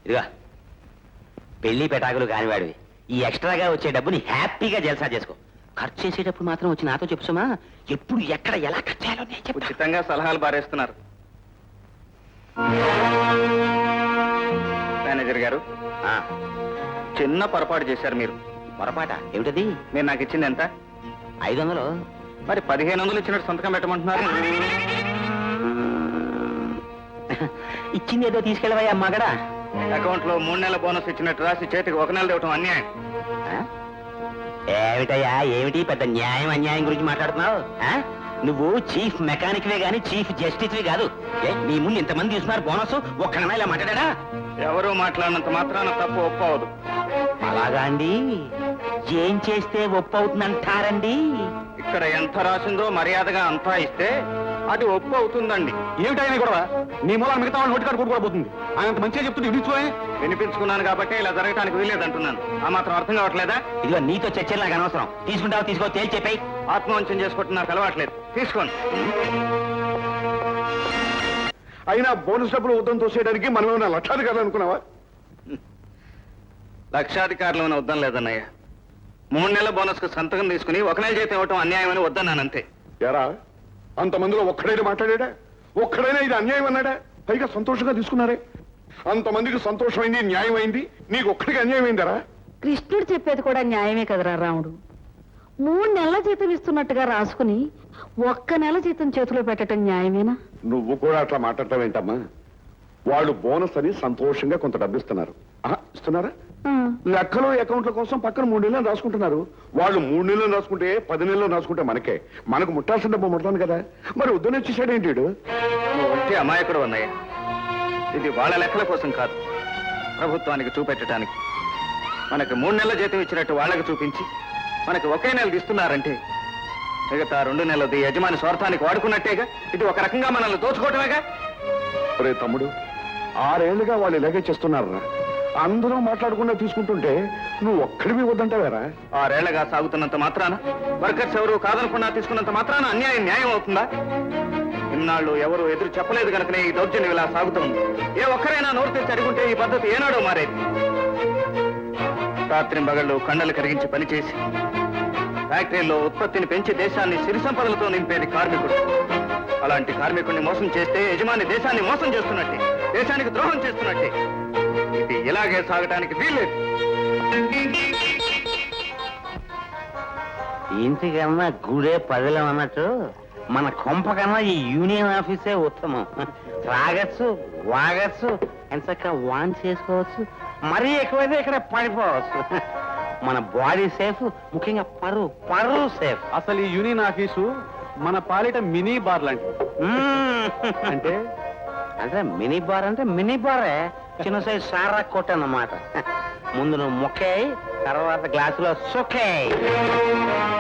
ఇదిగా పెళ్లి పెటాకులు కానివాడివి ఈ ఎక్స్ట్రాగా వచ్చే డబ్బుని హ్యాపీగా జల్సా చేసుకో. ఖర్చు చేసేటప్పుడు మాత్రం వచ్చి నాతో చెప్పుమా, ఎప్పుడు ఎక్కడ ఎలా ఖర్చు చేయాలో నేను చెప్తా. ఉచితంగా సలహాలు బారేస్తున్నారు. మేనేజర్ గారు, చిన్న పొరపాటు చేశారు మీరు. పొరపాట ఏమిటది? మీరు నాకు ఇచ్చింది ఎంత? 500. మరి 1500 ఇచ్చినట్టు సంతకం పెట్టమంటున్నారు. ఇచ్చింది ఏదో తీసుకెళ్ళవయ్యా మగడా. అకౌంట్ లో 3 నెలల బోనస్ ఇచ్చినట్టు రాసి చేతికి 1 నెల ఇవ్వటం అన్యాయం. ఏమిటయ్యా, ఏమిటి పెద్ద న్యాయం అన్యాయం గురించి మాట్లాడుతున్నావు? నువ్వు చీఫ్ మెకానిక్వే గాని చీఫ్ జస్టిస్వే కాదు. నీ ముందు ఇంతమంది తీసుకున్నారు బోనస్, ఒక్కడనా ఇలా మాట్లాడా? ఎవరు మాట్లాడినంత మాత్రాన తప్పు ఒప్పవదు. అలాగా అండి? ఏం చేస్తే ఒప్పు అవుతుందంటారండి? ఇక్కడ ఎంత రాసిందో మర్యాదగా అంతా ఇస్తే అది ఒప్పు అవుతుందండి. ఏమిటైనా కూడా నీ మూల మిగతా వాళ్ళు నోటికాడు కొట్టుకోబోతుంది. ఆయన మంచిగా చెప్తుంటే వినిపించుకున్నాను కాబట్టి ఇలా జరగటానికి వీల్లేదంటున్నాను. ఆ మాత్రం అర్థం కావట్లేదా? ఇదిగో నీతో చర్చలు నాకు అనవసరం. తీసుకుంటావో తీసుకో తేల్చి చెప్పాయి. ఆత్మవంచం చేసుకుంటే నాకు అలవాట్లేదు. తీసుకోండి. అయినా బోనస్ డబ్బులు ఉద్దం తోసేయడానికి మనం ఏమైనా లక్షాధికారులు అనుకున్నావా? లక్షాధికారులు వద్దం లేదన్నయ్య. 3 నెలల బోనస్ కు సంతకం తీసుకుని 1 నెల జీతం ఇవ్వటం అన్యాయం అని వద్దన్నానంతే. ఎరా అంతమందిలో ఒక్కడైనా మాట్లాడా? ఒక్కడైనా ఇది అన్యాయం అన్నాడా? పైగా సంతోషంగా తీసుకున్నారే. అంతమందికి సంతోషమైంది, న్యాయమైంది, నీకు ఒక్కడికి అన్యాయం అయిందరా? కృష్ణుడు చెప్పేది కూడా న్యాయమే కదరా రాముడు. 3 నెలల జీతం ఇస్తున్నట్టుగా రాసుకుని 1 నెల జీతం చేతిలో పెట్టడం న్యాయమేనా? నువ్వు కూడా అట్లా మాట్లాడటం ఏంటమ్మా? వాళ్ళు బోనస్ అని సంతోషంగా కొంత డబ్బు ఇస్తున్నారు. ఇస్తున్నారా? లెక్కలు అకౌంట్ల కోసం పక్కన 3 నెలలు రాసుకుంటున్నారు. వాళ్ళు 3 నెలలు రాసుకుంటే 10 నెలలు రాసుకుంటే మనకు ముట్టాల్సిన డబ్బు ముట్టాను కదా. మరి వద్దునే వచ్చేసాడేంటి? ఒంటి అమాయకుడు అన్నయ్య. ఇది వాళ్ళ లెక్కల కోసం కాదు, ప్రభుత్వానికి చూపెట్టడానికి. మనకి 3 నెలల జీతం ఇచ్చినట్టు వాళ్ళకి చూపించి మనకి 1 నెల ఇస్తున్నారంటే మిగతా 2 నెలలది యజమాని స్వార్థానికి వాడుకున్నట్టేగా. ఇది ఒక రకంగా మనల్ని దోచుకోవటమేగా. ఒరే తమ్ముడు, 6 ఏళ్లుగా వాళ్ళు ఇలాగే చేస్తున్నారా? అందరూ మాట్లాడకుండా తీసుకుంటుంటే నువ్వు ఒక్కడివి వద్దంటావేరా? 6 ఏళ్లగా సాగుతున్నంత మాత్రాన, వర్కర్స్ ఎవరు కాదనకుండా తీసుకున్నంత మాత్రాన అన్యాయం న్యాయం అవుతుందా? ఇన్నాళ్ళు ఎవరు ఎదురు చెప్పలేదు కనుకనే ఈ దౌర్జన్యం ఇలా సాగుతుంది. ఏ ఒక్కరైనా నోరు తెచ్చి అడుగుంటే ఈ పద్ధతి ఏనాడో మారేది. రాత్రి పగళ్ళు కండలు కరిగించి పనిచేసి ఫ్యాక్టరీలో ఉత్పత్తిని పెంచి దేశాన్ని సిరి సంపదలతో నింపేది కార్మికుడు. అలాంటి కార్మికుడిని మోసం చేస్తే యజమాని దేశాన్ని మోసం చేస్తున్నట్టే, దేశానికి ద్రోహం చేస్తున్నట్టే. ఇది ఇలాగే సాగటానికి వీల్లేదు. ఇంటికన్నా గుడే పదిలం అన్నట్టు మన కొంప కన్నా ఈ యూనియన్ ఆఫీసే ఉత్తమం. తాగచ్చు, వాగచ్చు, ఎంతక్క వాన్ చేసుకోవచ్చు. మరీ ఎక్కువైతే ఇక్కడ పడిపోవచ్చు. మన బాడీ సేఫ్, ముఖ్యంగా పరువు సేఫ్. అసలు ఈ యూనియన్ ఆఫీసు మన పాలిట మినీ బార్ లాంటిది. అంటే అంటే మినీ బార్ అంటే మినీ బారే, చిన్న సైజ్ సారా కొట్టు అన్నమాట. ముందు నువ్వు మొక్కేయి, తర్వాత గ్లాసులో సొక్కేయి.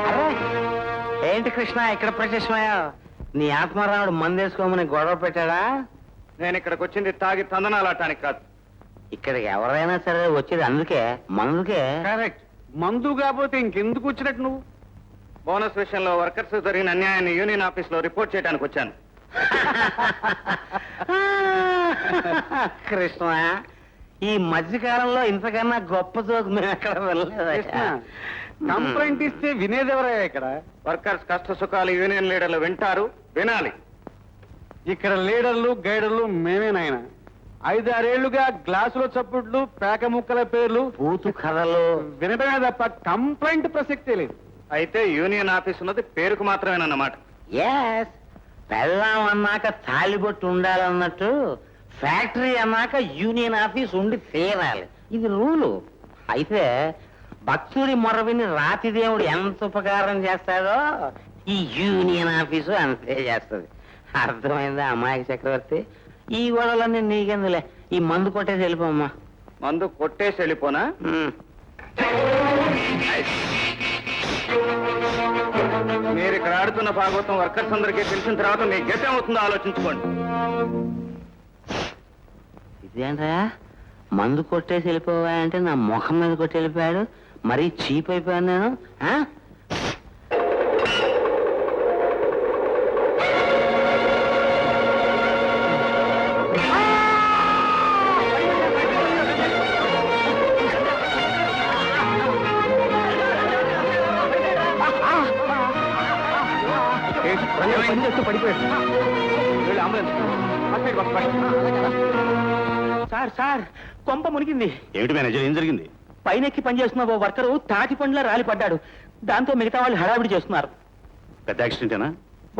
అరే ఏంటి కృష్ణ ఇక్కడ ప్రత్యక్షమయ్యా? నీ ఆత్మారాముడు మందేసుకోమని గొడవ పెట్టాడా? నేను ఇక్కడికి వచ్చింది తాగి తందనాలాటానికి కాదు. ఇక్కడికి ఎవరైనా సరే వచ్చేది అందుకే, మందుకే. కరెక్ట్. మందు కాకపోతే ఇంకెందుకు వచ్చినట్టు నువ్వు? బోనస్ విషయంలో వర్కర్స్ జరిగిన అన్యాయాన్ని యూనియన్ ఆఫీస్ లో రిపోర్ట్ చేయడానికి వచ్చాను. కృష్ణ, ఈ మధ్యకాలంలో ఇంతకన్నా గొప్ప జోకు మేము ఎక్కడ వెళ్ళలేదు. కంప్లైంట్ ఇస్తే వినేదెవరయ్యా ఇక్కడ? వర్కర్స్ కష్ట సుఖాలు యూనియన్ లీడర్లు వింటారు, వినాలి. ఇక్కడ లీడర్లు గైడర్లు మేమేనాయన. 5-6 ఏళ్లుగా గ్లాసులో చప్పుట్లు, పేక ముక్కల పేర్లు, పూతు కథలు వినటమే తప్ప కంప్లైంట్ ప్రసక్తే లేదు. అయితే యూనియన్ ఆఫీస్ ఉన్నది పేరుకు మాత్రమేనన్నమాట. ఎస్, పెళ్ళాం అన్నాక తాళిబొట్టు ఉండాలన్నట్టు ఫ్యాక్టరీ అన్నాక యూనియన్ ఆఫీస్ ఉండి తీరాలి. ఇది రూలు. అయితే భక్తుడి మొరవిని రాతిదేవుడు ఎంత ఉపకారం చేస్తాడో ఈ యూనియన్ ఆఫీసు అంతే చేస్తుంది. అర్థమైందా అమాయక చక్రవర్తి? ఈ గొడవలన్నీ నీకెందులే, ఈ మందు కొట్టేసి వెళ్ళిపోమ్మా. మందు కొట్టేసి వెళ్ళిపోనా? మీరు ఇక్కడ ఆడుతున్న భాగవతం వర్కర్స్ అందరికీ తెలిసిన తర్వాత మీ గతి ఏమవుతుందో ఆలోచించుకోండి. ఇదేంట్రా మందు కొట్టేసి వెళ్ళిపోవా అంటే నా ముఖం మీద కొట్టి వెళ్ళిపోయాడు. మరీ చీప్ అయిపోయాను నేను. పని చేస్తూ పడిపోయాడు. వెళ్ళి అంబులెన్స్ హాస్పిటల్కి పంపండి. సార్ సార్ కొంప మునిగింది. ఏమిటి మేనేజర్, ఏం జరిగింది? పైనెక్కి పనిచేస్తున్న ఓ వర్కరు తాటి పండ్ల రాలిపడ్డాడు. దాంతో మిగతా వాళ్ళు హడావిడి చేస్తున్నారు. పెద్ద యాక్సిడెంటేనా?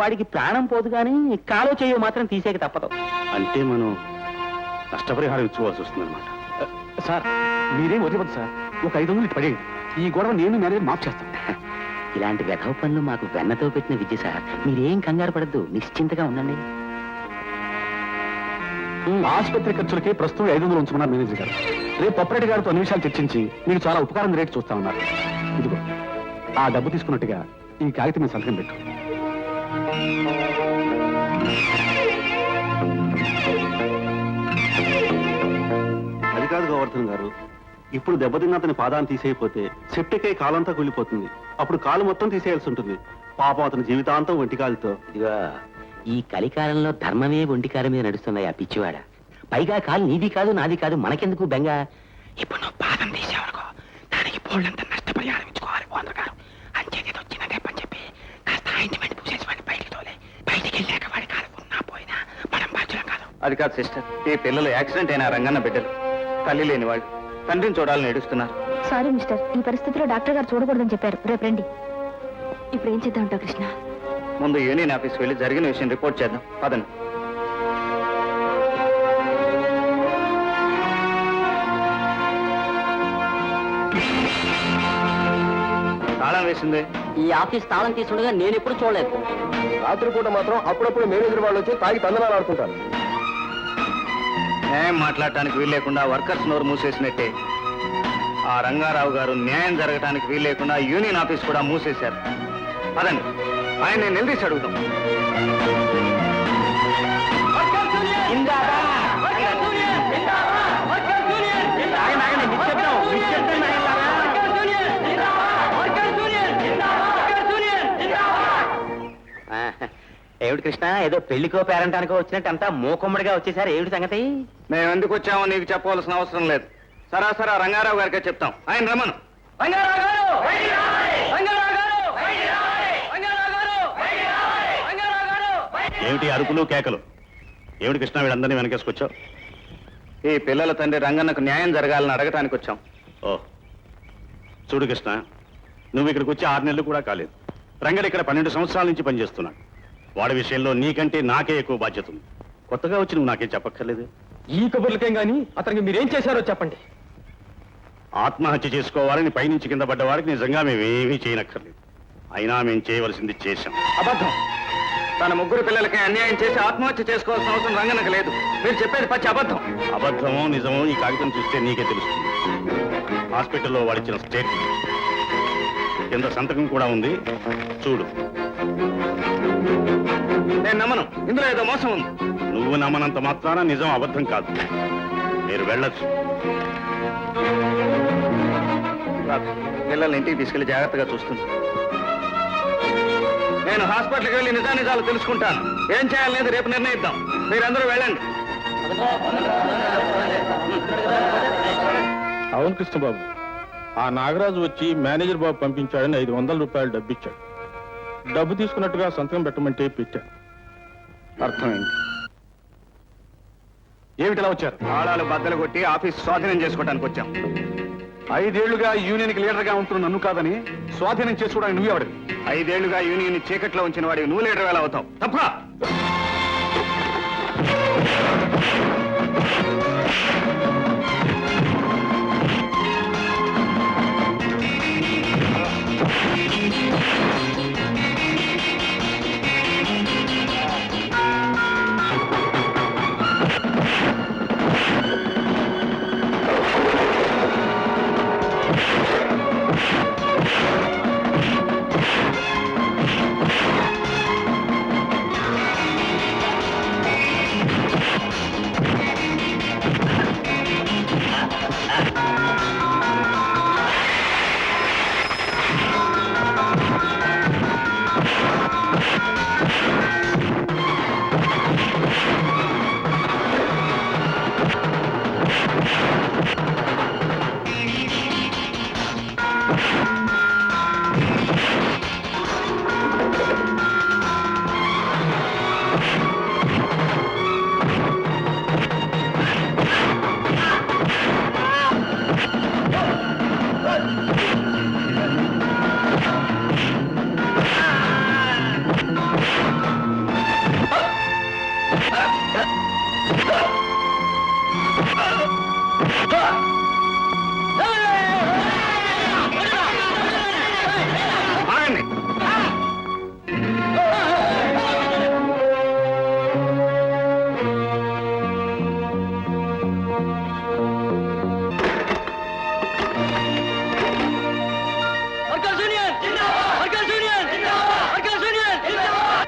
వాడికి ప్రాణం పోదు కానీ కాలో చేయో మాత్రం తీసేక తప్పదు. అంటే మనం నష్టపరిహారం ఇచ్చుకోవాల్సి వస్తుందన్నమాట. సార్ మీరేం వదిలిపోదు సార్, ఒక 500 ఇటు పడేయండి. ఈ గొడవ నేను మేనేజర్ మాఫ్ చేస్తాను. ఇలాంటి వెధవ పనులు మాకు వెన్నతో పెట్టిన విద్య సార్. మీరేం కంగారు పడద్దు, నిశ్చింతగా ఉండండి. ఆసుపత్రి ఖర్చులకి ప్రస్తుతం 500 ఉంచుకున్నారు మేనేజర్ గారు. రేపు పప్పరెడ్డి గారితో అన్ని విషయాలు చర్చించి మీకు చాలా ఉపకారం రేటు చూస్తా ఉన్నారు. ఇదిగో ఆ డబ్బు తీసుకున్నట్టుగా ఈ కాగితం మీద సంతకం పెట్టు. అది కాదు గోవర్ధన్ గారు, ఇప్పుడు దెబ్బతిన్న అతని పాదాన్ని తీసేయకపోతే సెప్టిక్ అయి కాలంతా కూలిపోతుంది. అప్పుడు కాలు మొత్తం తీసేయాల్సి ఉంటుంది. పాపం అతని జీవితాంతం ఒంటి కాలుతో. ఇదిగో ఈ కలికాలంలో ధర్మమే ఒంటికాల మీద నడుస్తున్నాయి ఆ పిచ్చివాడ. పైగా కాలు నీది కాదు నాది కాదు, మనకెందుకు బెంగ. ఇప్పుడు నువ్వు పాదం తీసావనుకో, దానికి పోళ్ళంతా నష్టపరిహారం ఇచ్చుకోవాలి ఓనర్ గారు. అంచేది వచ్చినదే పని చెప్పి కాస్త ఆయింట్మెంట్ పూసేసి వాడిని బయటికి తోలే. బయటికి వెళ్ళాక వాడి కాలు ఉన్నా పోయినా మనం బాధ్యులం కాదు. అది కాదు సిస్టర్, ఈ పిల్లలు యాక్సిడెంట్ అయిన రంగన్న బిడ్డలు. తల్లి లేని వాళ్ళు తండ్రిని చూడాలని ఏడుస్తున్నారు. సారీ మిస్టర్, ఈ పరిస్థితిలో డాక్టర్ గారు చూడకూడదని చెప్పారు. రేపు రండి. ఇప్పుడు ఏం చేద్దాం ఉంటావు కృష్ణ? ముందు యూనియన్ ఆఫీస్కి వెళ్ళి జరిగిన విషయం రిపోర్ట్ చేద్దాం. పదండి. తాళం వేసింది. ఈ ఆఫీస్ తాళం తీసుండగా నేను ఎప్పుడు చూడలేదు. రాత్రిపూట మాత్రం అప్పుడప్పుడు మేనేజర్ వాళ్ళు వచ్చి తాగి తందనాలు ఆడుకుంటారు. న్యాయం మాట్లాడటానికి వీలు లేకుండా వర్కర్స్ నోరు మూసేసినట్టే ఆ రంగారావు గారు న్యాయం జరగటానికి వీలు లేకుండా యూనియన్ ఆఫీస్ కూడా మూసేశారు. పదండి, ఆయన నేను నిలదీసి అడుగుతాం. ఏమిటి కృష్ణ, ఏదో పెళ్లికో పేరంటానికో వచ్చినట్టు అంతా మూకుమ్మడిగా వచ్చేసారు. ఏమిటి సంగతి? మేము ఎందుకు వచ్చామో నీకు చెప్పవలసిన అవసరం లేదు. సరాసరా రంగారావు గారికే చెప్తాం. ఆయన రమ్మను. ఏమిటి అరుపులు కేకలు? ఏమిటి కృష్ణ, వీళ్ళందరినీ వెనకేసుకొచ్చావు? ఈ పిల్లల తండ్రి రంగన్నకు న్యాయం జరగాలని అడగటానికి వచ్చాం. ఓ చూడు కృష్ణ, నువ్వు ఇక్కడికి వచ్చి 6 నెలలు కూడా కాలేదు. రంగడు ఇక్కడ 12 సంవత్సరాల నుంచి పనిచేస్తున్నాడు. వాడి విషయంలో నీకంటే నాకే ఎక్కువ బాధ్యత ఉంది. కొత్తగా వచ్చి నువ్వు నాకేం చెప్పక్కర్లేదు. ఈ కబుర్లకేం గానీ అతనికి మీరేం చేశారో చెప్పండి. ఆత్మహత్య చేసుకోవాలని పైనుంచి కింద పడ్డ వారికి నిజంగా మేమేమీ చేయనక్కర్లేదు. అయినా మేము చేయవలసింది చేశాం. అబద్ధం. తన 3 పిల్లలకి అన్యాయం చేసి ఆత్మహత్య చేసుకోవాల్సిన అవసరం రంగనకు లేదు. మీరు చెప్పేది పచ్చి అబద్ధం. అబద్ధమో నిజమో ఈ కాగితం చూస్తే నీకే తెలుస్తుంది. హాస్పిటల్లో వాడిచ్చిన స్టేట్మెంట్ కింద సంతకం కూడా ఉంది, చూడు. నేను నమ్మను. ఇందులో ఏదో మోసం ఉంది. నువ్వు నమ్మనంత మాత్రాన నిజం అబద్ధం కాదు. మీరు వెళ్ళొచ్చు. పిల్లల్ని ఇంటికి తీసుకెళ్లి జాగ్రత్తగా చూస్తుంది. నేను హాస్పిటల్కి వెళ్ళి నిజానిజాలు తెలుసుకుంటాను. ఏం చేయాలనేది రేపు నిర్ణయిద్దాం. మీరందరూ వెళ్ళండి. అవును కృష్ణబాబు, ఆ నాగరాజు వచ్చి మేనేజర్ బాబు పంపించాడని 500 రూపాయలు డబ్బు ఇచ్చాడు. డబ్బు తీసుకున్నట్టుగా సంతకం పెట్టమంటే పెట్టాడు. అర్థమైంది. ఏమిటిలా వచ్చారు? తాళాలు బద్దలు కొట్టి ఆఫీస్ స్వాధీనం చేసుకోవడానికి వచ్చాం. 5 ఏళ్లుగా యూనియన్కి లీడర్గా ఉంటున్న నన్ను కాదని స్వాధీనం చేసుకోవడానికి నువ్వెవడివి? 5 ఏళ్లుగా యూనియన్ చీకట్లో ఉంచిన వాడివి నువ్వు లీడర్ ఎలా అవుతావు? తప్పగా ఆ!